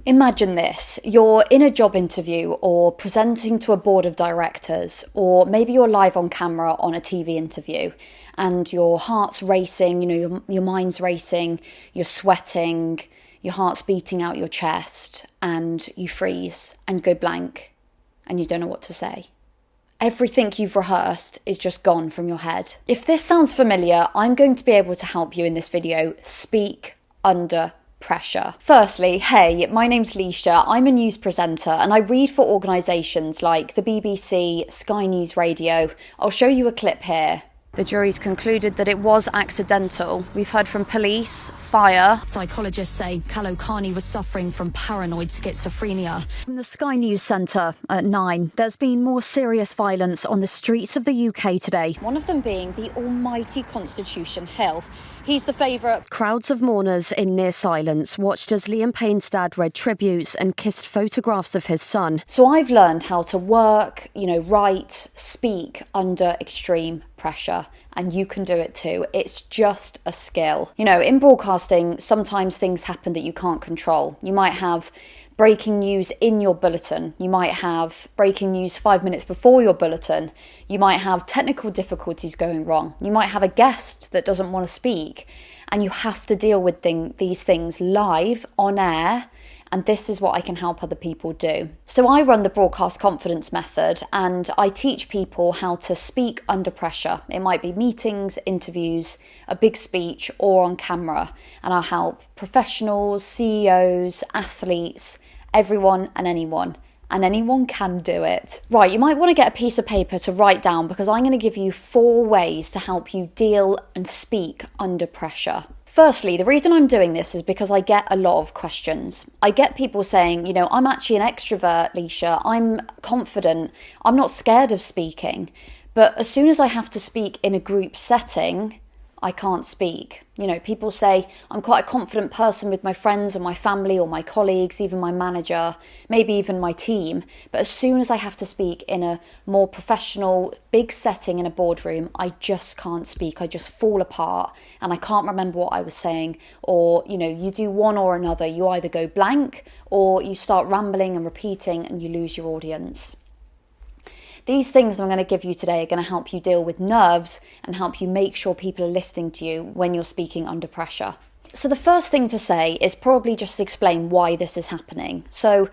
Imagine this, you're in a job interview or presenting to a board of directors, or maybe you're live on camera on a TV interview and your heart's racing, your mind's racing, you're sweating, your heart's beating out your chest and you freeze and go blank and you don't know what to say. Everything you've rehearsed is just gone from your head. If this sounds familiar, I'm going to be able to help you in this video speak under pressure. Firstly, hey, my name's Leisha. I'm a news presenter and I read for organisations like the BBC, Sky News Radio. I'll show you a clip here. The jury's concluded that it was accidental. We've heard from police, fire. Psychologists say Kalokani was suffering from paranoid schizophrenia. From the Sky News Centre at 9, there's been more serious violence on the streets of the UK today. One of them being the almighty Constitution Hill. He's the favourite. Crowds of mourners in near silence watched as Liam Payne's dad read tributes and kissed photographs of his son. So I've learned how to work, write, speak under extreme pressure, and you can do it too. It's just a skill. In broadcasting, sometimes things happen that you can't control. You might have breaking news in your bulletin. You might have breaking news 5 minutes before your bulletin. You might have technical difficulties going wrong. You might have a guest that doesn't want to speak, and you have to deal with these things live on air. And this is what I can help other people do. So I run the broadcast confidence method and I teach people how to speak under pressure. It might be meetings, interviews, a big speech, or on camera. And I'll help professionals, CEOs, athletes, everyone and anyone. And anyone can do it. Right, you might want to get a piece of paper to write down because I'm going to give you 4 ways to help you deal and speak under pressure. Firstly, the reason I'm doing this is because I get a lot of questions. I get people saying, I'm actually an extrovert, Leisha. I'm confident. I'm not scared of speaking. But as soon as I have to speak in a group setting, I can't speak. People say I'm quite a confident person with my friends or my family or my colleagues, even my manager, maybe even my team. But as soon as I have to speak in a more professional, big setting in a boardroom, I just can't speak. I just fall apart and I can't remember what I was saying. Or, you do one or another. You either go blank or you start rambling and repeating and you lose your audience. These things I'm going to give you today are going to help you deal with nerves and help you make sure people are listening to you when you're speaking under pressure. So the first thing to say is probably just explain why this is happening. So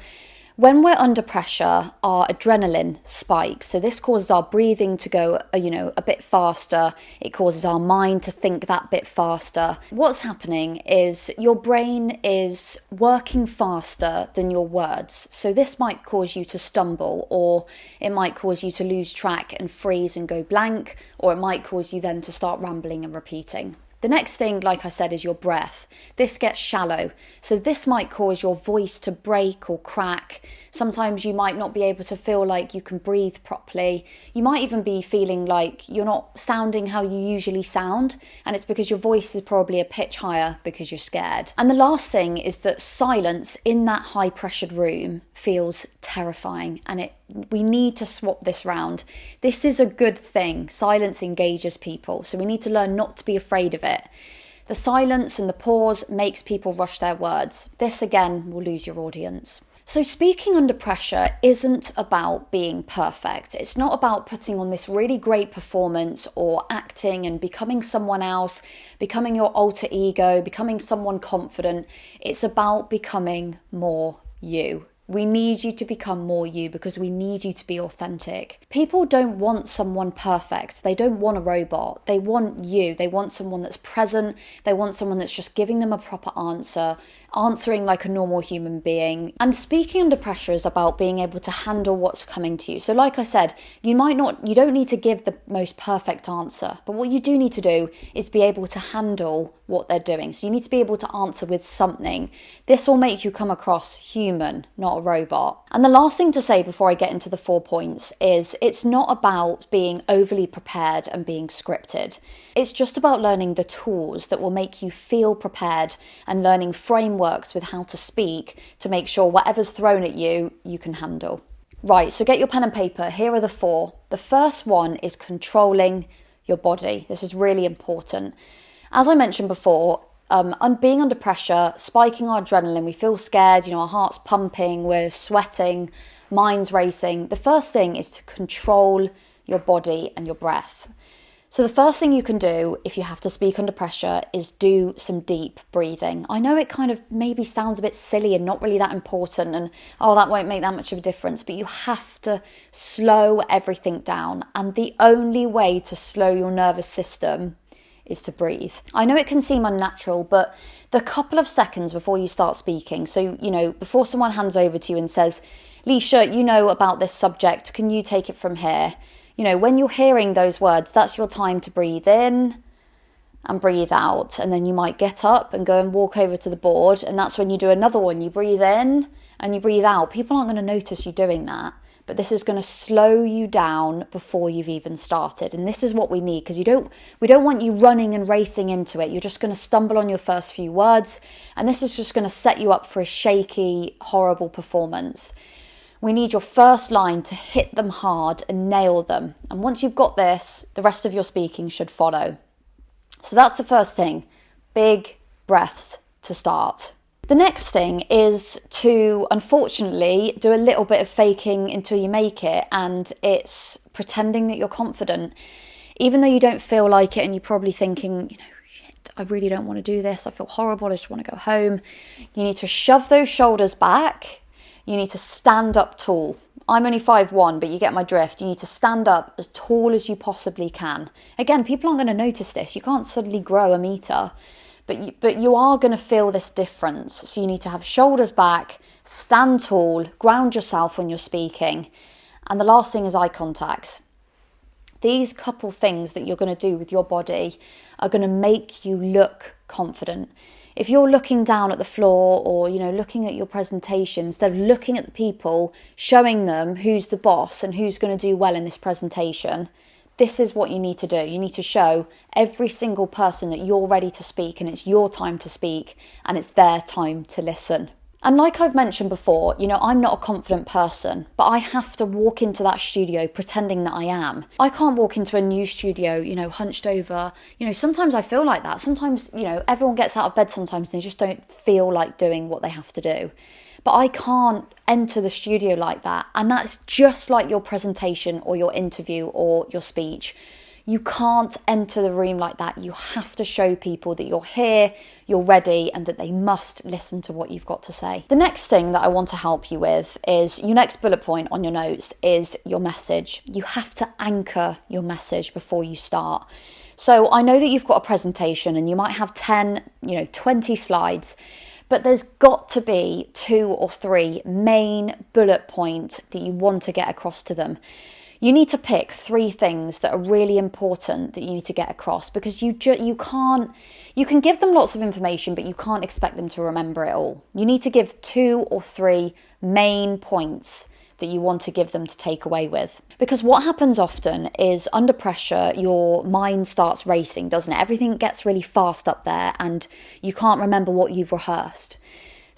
when we're under pressure, our adrenaline spikes. So this causes our breathing to go, a bit faster. It causes our mind to think that bit faster. What's happening is your brain is working faster than your words. So this might cause you to stumble, or it might cause you to lose track and freeze and go blank, or it might cause you then to start rambling and repeating. The next thing, like I said, is your breath. This gets shallow. So this might cause your voice to break or crack. Sometimes you might not be able to feel like you can breathe properly. You might even be feeling like you're not sounding how you usually sound. And it's because your voice is probably a pitch higher because you're scared. And the last thing is that silence in that high pressured room feels terrifying. And we need to swap this round. This is a good thing. Silence engages people. So we need to learn not to be afraid of it. The silence and the pause makes people rush their words. This again will lose your audience. So speaking under pressure isn't about being perfect. It's not about putting on this really great performance or acting and becoming someone else, becoming your alter ego, becoming someone confident. It's about becoming more you. We need you to become more you because we need you to be authentic. People don't want someone perfect. They don't want a robot. They want you. They want someone that's present. They want someone that's just giving them a proper answer, answering like a normal human being. And speaking under pressure is about being able to handle what's coming to you. So like I said, you don't need to give the most perfect answer, but what you do need to do is be able to handle what they're doing. So you need to be able to answer with something. This will make you come across human, not a robot. And the last thing to say before I get into the 4 points is it's not about being overly prepared and being scripted. It's just about learning the tools that will make you feel prepared and learning frameworks with how to speak to make sure whatever's thrown at you, you can handle. Right, so get your pen and paper. Here are the 4. The first one is controlling your body. This is really important. As I mentioned before, Being under pressure, spiking our adrenaline, we feel scared, our heart's pumping, we're sweating, mind's racing. The first thing is to control your body and your breath. So the first thing you can do if you have to speak under pressure is do some deep breathing. I know it kind of maybe sounds a bit silly and not really that important and, that won't make that much of a difference, but you have to slow everything down. And the only way to slow your nervous system is to breathe. I know it can seem unnatural, but the couple of seconds before you start speaking, so, before someone hands over to you and says, Leisha, you know about this subject, can you take it from here? When you're hearing those words, that's your time to breathe in and breathe out. And then you might get up and go and walk over to the board. And that's when you do another one. You breathe in and you breathe out. People aren't going to notice you doing that. But this is going to slow you down before you've even started. And this is what we need, because we don't want you running and racing into it. You're just going to stumble on your first few words. And this is just going to set you up for a shaky, horrible performance. We need your first line to hit them hard and nail them. And once you've got this, the rest of your speaking should follow. So that's the first thing. Big breaths to start. The next thing is to, unfortunately, do a little bit of faking until you make it. And it's pretending that you're confident. Even though you don't feel like it and you're probably thinking, shit, I really don't want to do this. I feel horrible. I just want to go home. You need to shove those shoulders back. You need to stand up tall. I'm only 5'1", but you get my drift. You need to stand up as tall as you possibly can. Again, people aren't going to notice this. You can't suddenly grow a metre, but you are going to feel this difference. So you need to have shoulders back, stand tall, ground yourself when you're speaking. And the last thing is eye contact. These couple things that you're going to do with your body are going to make you look confident. If you're looking down at the floor or, looking at your presentation, instead of looking at the people, showing them who's the boss and who's going to do well in this presentation, this is what you need to do. You need to show every single person that you're ready to speak and it's your time to speak and it's their time to listen. And like I've mentioned before, I'm not a confident person, but I have to walk into that studio pretending that I am. I can't walk into a new studio, hunched over. Sometimes I feel like that. Sometimes, everyone gets out of bed sometimes and they just don't feel like doing what they have to do. But I can't enter the studio like that. And that's just like your presentation or your interview or your speech. You can't enter the room like that. You have to show people that you're here, you're ready, and that they must listen to what you've got to say. The next thing that I want to help you with is your next bullet point on your notes is your message. You have to anchor your message before you start. So I know that you've got a presentation and you might have 10, 20 slides, but there's got to be 2 or 3 main bullet points that you want to get across to them. You need to pick 3 things that are really important that you need to get across, because you can give them lots of information, but you can't expect them to remember it all. You need to give 2 or 3 main points that you want to give them to take away with. Because what happens often is under pressure, your mind starts racing, doesn't it? Everything gets really fast up there and you can't remember what you've rehearsed.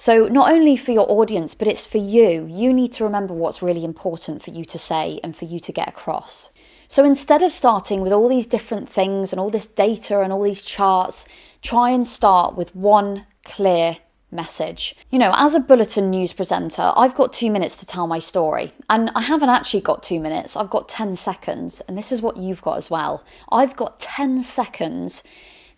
So not only for your audience, but it's for you. You need to remember what's really important for you to say and for you to get across. So instead of starting with all these different things and all this data and all these charts, try and start with one clear message. As a bulletin news presenter, I've got 2 minutes to tell my story. And I haven't actually got 2 minutes, I've got 10 seconds. And this is what you've got as well. I've got 10 seconds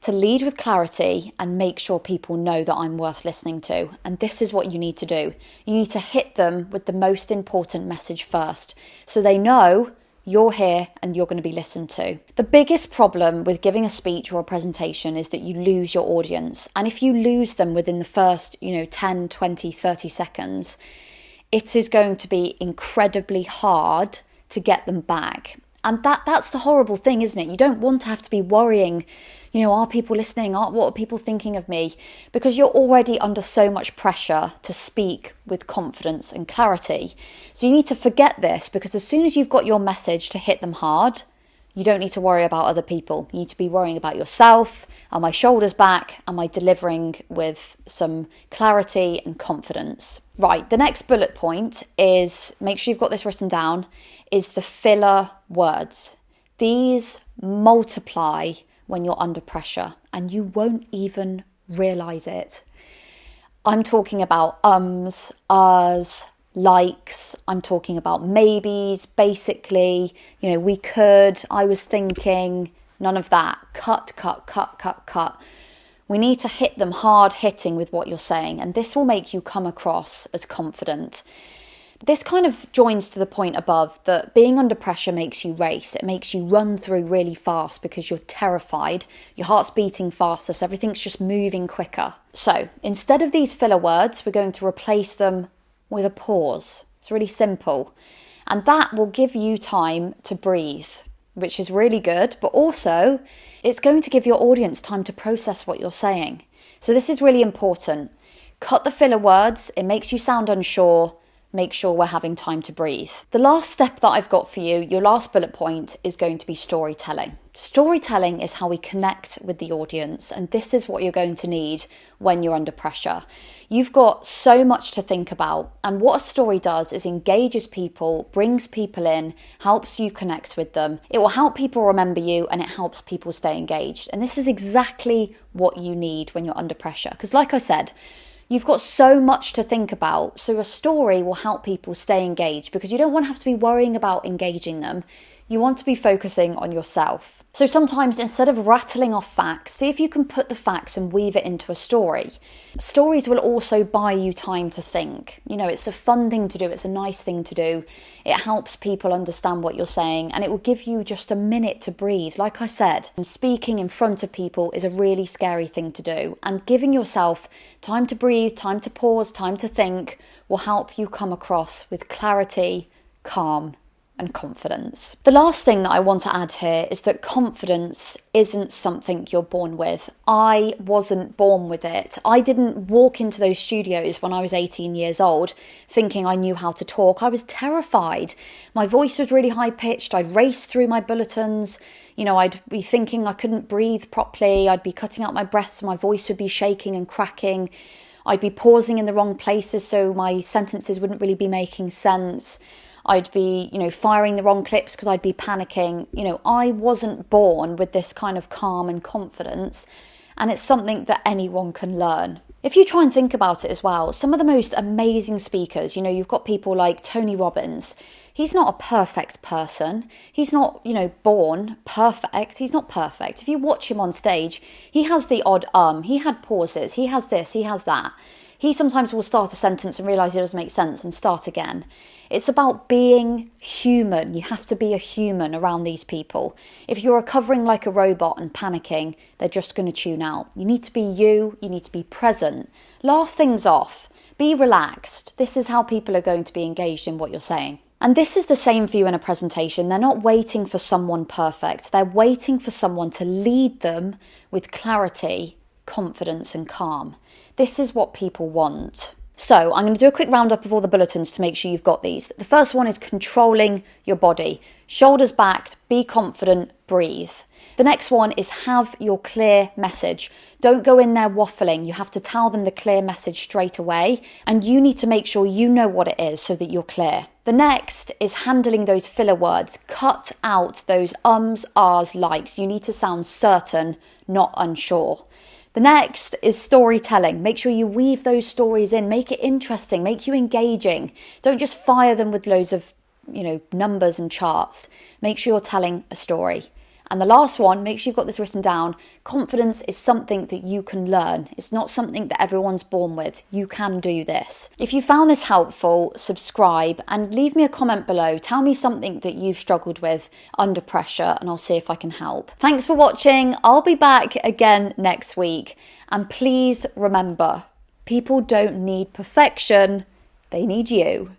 to lead with clarity and make sure people know that I'm worth listening to. And this is what you need to do. You need to hit them with the most important message first, so they know you're here and you're going to be listened to. The biggest problem with giving a speech or a presentation is that you lose your audience. And if you lose them within the first, 10, 20, 30 seconds, it is going to be incredibly hard to get them back. And that's the horrible thing, isn't it? You don't want to have to be worrying, are people listening? What are people thinking of me? Because you're already under so much pressure to speak with confidence and clarity. So you need to forget this, because as soon as you've got your message to hit them hard, you don't need to worry about other people. You need to be worrying about yourself. Are my shoulders back? Am I delivering with some clarity and confidence? Right, the next bullet point is, make sure you've got this written down, is the filler words. These multiply when you're under pressure and you won't even realise it. I'm talking about ums, ahs, likes, I'm talking about maybes, basically, we could, I was thinking, none of that. Cut, cut, cut, cut, cut. We need to hit them hard hitting with what you're saying, and this will make you come across as confident. This kind of joins to the point above that being under pressure makes you race. It makes you run through really fast because you're terrified. Your heart's beating faster, so everything's just moving quicker. So instead of these filler words, we're going to replace them with a pause. It's really simple. And that will give you time to breathe, which is really good. But also, it's going to give your audience time to process what you're saying. So this is really important. Cut the filler words. It makes you sound unsure. Make sure we're having time to breathe. The last step that I've got for you, your last bullet point, is going to be storytelling. Storytelling is how we connect with the audience, and this is what you're going to need when you're under pressure. You've got so much to think about, and what a story does is engages people, brings people in, helps you connect with them. It will help people remember you, and it helps people stay engaged. And this is exactly what you need when you're under pressure, because like I said, you've got so much to think about, so a story will help people stay engaged because you don't want to have to be worrying about engaging them. You want to be focusing on yourself. So sometimes instead of rattling off facts, see if you can put the facts and weave it into a story. Stories will also buy you time to think. It's a fun thing to do. It's a nice thing to do. It helps people understand what you're saying, and it will give you just a minute to breathe. Like I said, speaking in front of people is a really scary thing to do, and giving yourself time to breathe, time to pause, time to think will help you come across with clarity, calm, and confidence. The last thing that I want to add here is that confidence isn't something you're born with. I wasn't born with it. I didn't walk into those studios when I was 18 years old thinking I knew how to talk. I was terrified. My voice was really high pitched. I'd race through my bulletins. I'd be thinking I couldn't breathe properly. I'd be cutting out my breath so my voice would be shaking and cracking. I'd be pausing in the wrong places so my sentences wouldn't really be making sense. I'd be, firing the wrong clips because I'd be panicking. I wasn't born with this kind of calm and confidence, and it's something that anyone can learn. If you try and think about it as well, some of the most amazing speakers, you've got people like Tony Robbins. He's not a perfect person. He's not, born perfect. He's not perfect. If you watch him on stage, he has the odd he had pauses, he has this, he has that. He sometimes will start a sentence and realise it doesn't make sense and start again. It's about being human. You have to be a human around these people. If you're recovering like a robot and panicking, they're just going to tune out. You need to be you. You need to be present. Laugh things off. Be relaxed. This is how people are going to be engaged in what you're saying. And this is the same for you in a presentation. They're not waiting for someone perfect. They're waiting for someone to lead them with clarity, confidence and calm. This is what people want. So I'm going to do a quick roundup of all the bulletins to make sure you've got these. The first one is controlling your body. Shoulders back, be confident, breathe. The next one is have your clear message. Don't go in there waffling. You have to tell them the clear message straight away, and you need to make sure you know what it is so that you're clear. The next is handling those filler words. Cut out those ums, ahs, likes. You need to sound certain, not unsure. The next is storytelling. Make sure you weave those stories in. Make it interesting. Make you engaging. Don't just fire them with loads of, numbers and charts. Make sure you're telling a story. And the last one, make sure you've got this written down. Confidence is something that you can learn. It's not something that everyone's born with. You can do this. If you found this helpful, subscribe and leave me a comment below. Tell me something that you've struggled with under pressure and I'll see if I can help. Thanks for watching. I'll be back again next week. And please remember, people don't need perfection. They need you.